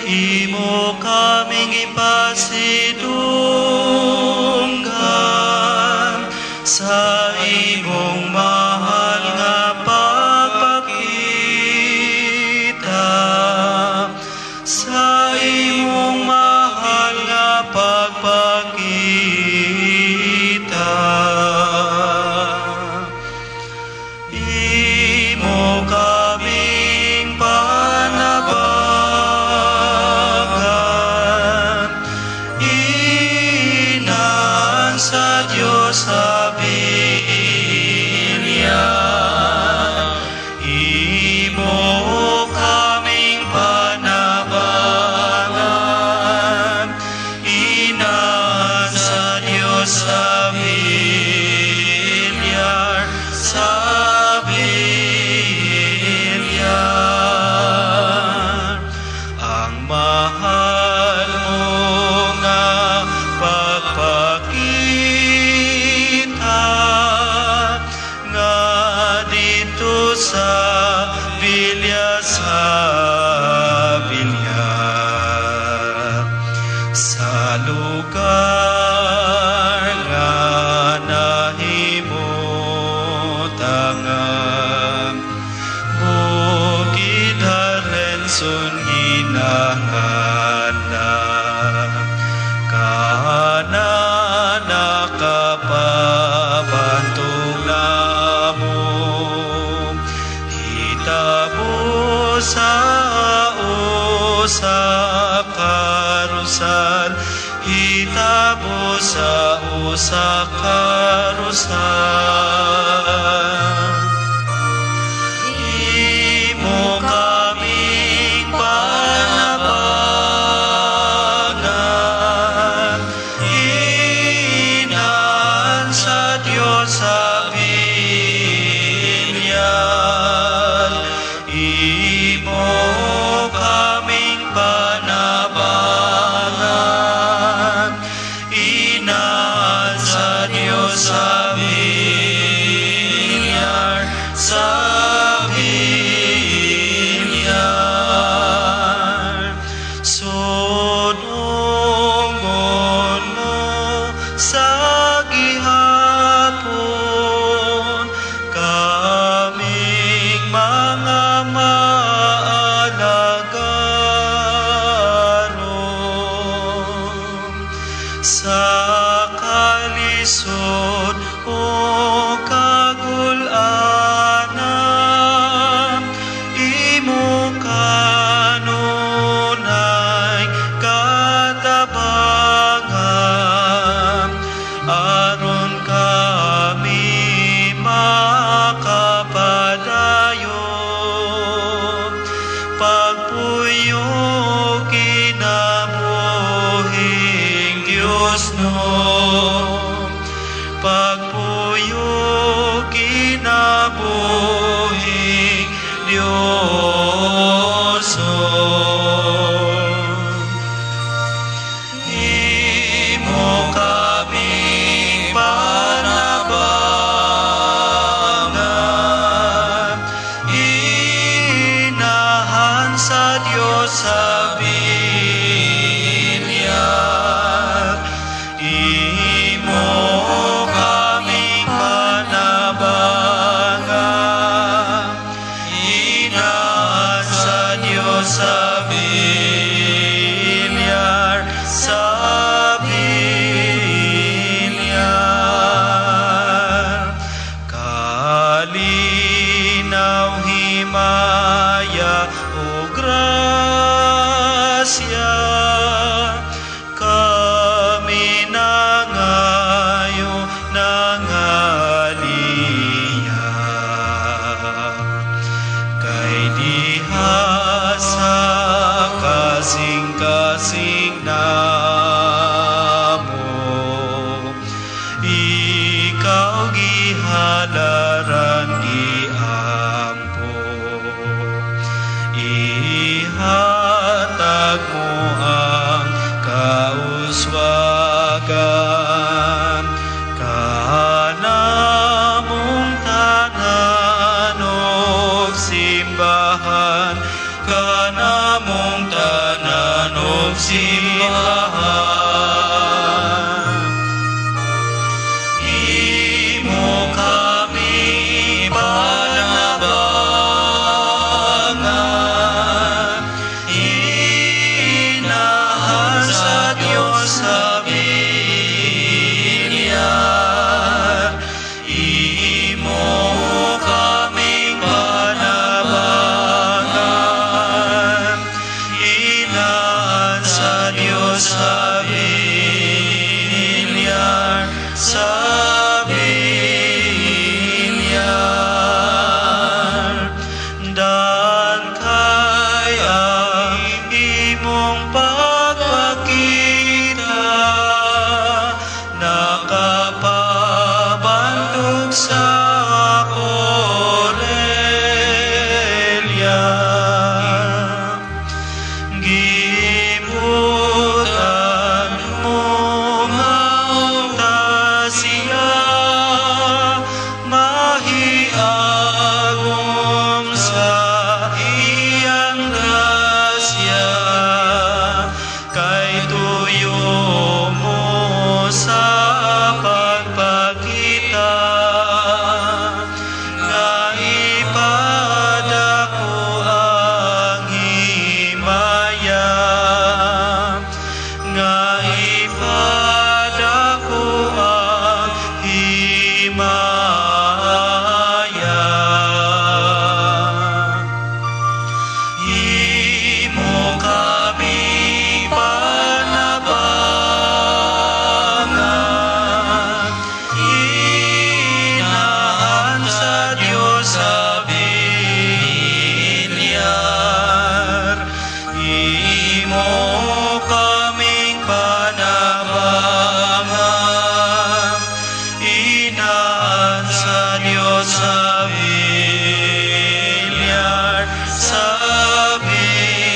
imo kaming ipasidunggan sa imong mahal nga pagpakita, sa imong mahal nga pagpakita. Imo kaming panabagan, inan sa Diyos sa Biblia. Imo kaming panabagan, inan sa Diyos sa Biblia, sa Biblia. Ang mahal mo nga pagpakita nga dito sa Biblia, sa Biblia, sa lugar nga nahimutangan, bukid halenson ginahanda, kana nakapabantong namo, hitabo sa usa karusal, hitabo sa usa karusal. Imo kaming panabagan, inan sa Diyos sa Biblia. Imo kaming panabagan, inan sa Diyos sa Biblia. agom sa iyang grasya, kay tuyo mo sa pagpakita, nga ipadako ang himaya, nga ipadako ang himaya. Imo kami panabangan, inahan sa Diyos sa bilyar. Imo kaming panabangan, inahan sa Diyos sa bilyar, sa bilyar.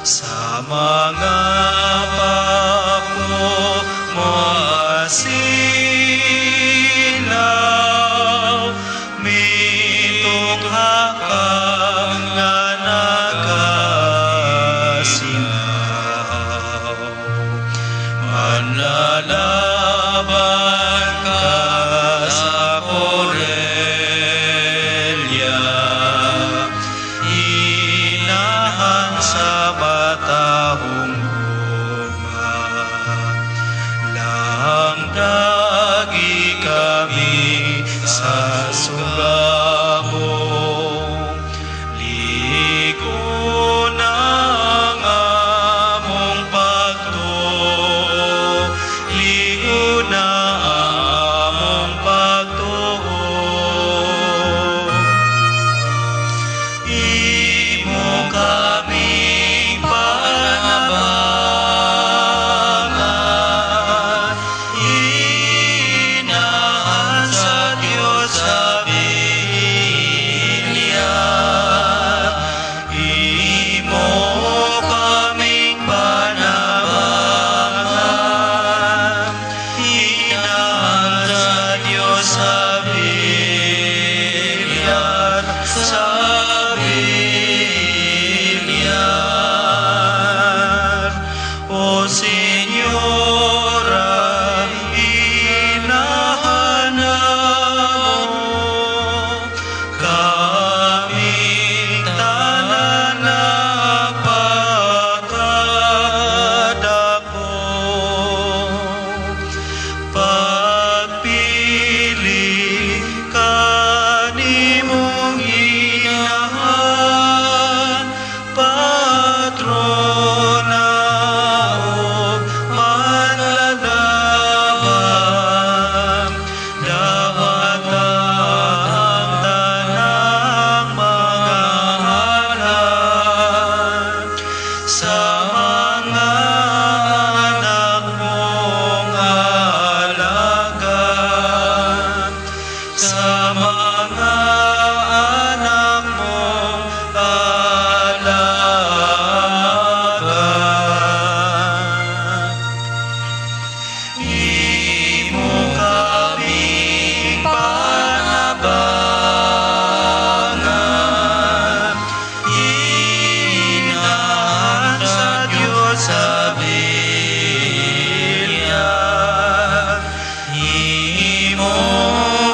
Sa mga papo mo asilaw, mitungha ka nga nagasilaw. Manlalaban ka sa Corellia, inahan sa batahong guma. Langdagi kami sa sugamo, ligo ng among pagtuo, ligo na among pagtuo. Imo kaming panabangan, inahan sa Diyos sa bilyar. Imo kaming panabangan, inahan sa Diyos sa bilyar, sa bilyar. O Senyora, inahan mo kaming tanan napakadako. Pagpili kanimong inahan, patrona o manlalaban, dawat ang tanang mga anak, sa mga anak mong alaga, sa mga anak mong alaga. Imo kaming panabangan, inahan sa Diyos sa bilyar. Imo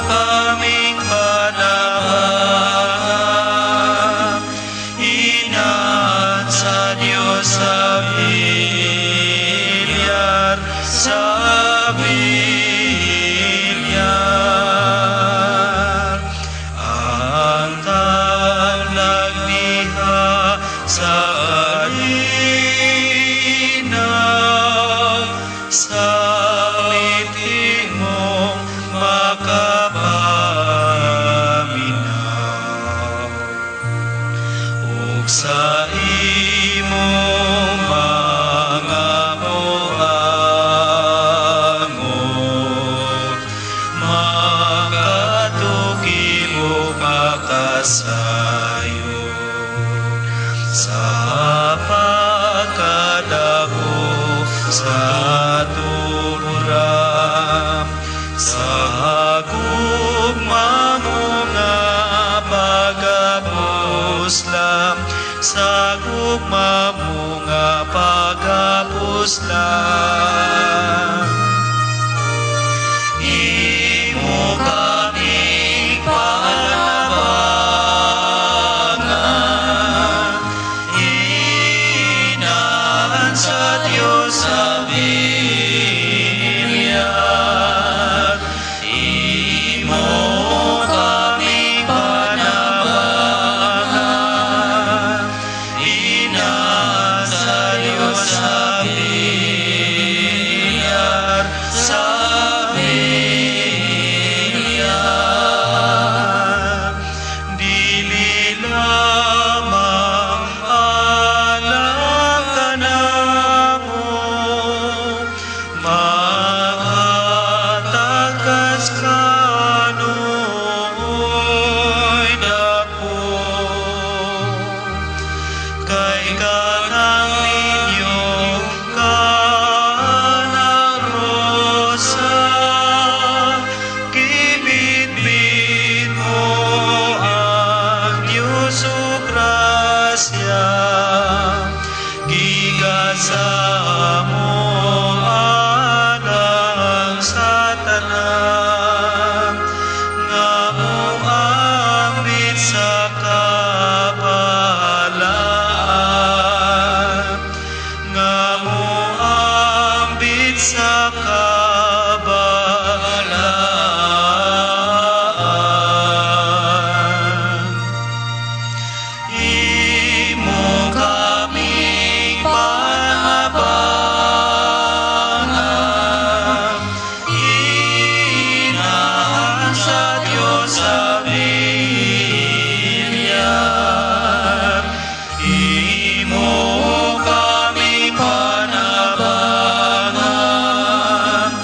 kaming panabangan, inahan sa Diyos sa bilyar, sa bilyar. Ang talagdiha sa alinaw, sa ngiti mong sa gugma mo nga pagapuslam, sa gugma mo nga pagapuslam. Imo kaming panabangan, hinaan sa Diyos sa bilyag. Imo kaming panabangan, hinaan sa Diyos sa bilyag, sa bilyag. Dili lamang alam ka namo, maghatag kano'y dako. Kay kanang ninyo kanang rosa, gibitbit mo ang Diyos o grasya, gigasa mo alang sa tanan, nga mong ambit sa kabalaan, nga mong ambit sa kabalaan. Imo kaming panabangan, hinaan sa Diyos sa bilyag. Imo kaming panabangan,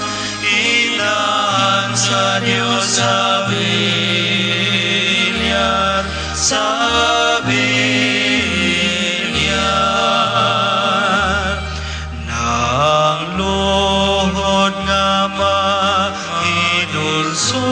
hinaan sa Diyos sa bilyag, sa bilyag. Nang luhod nga mahidulso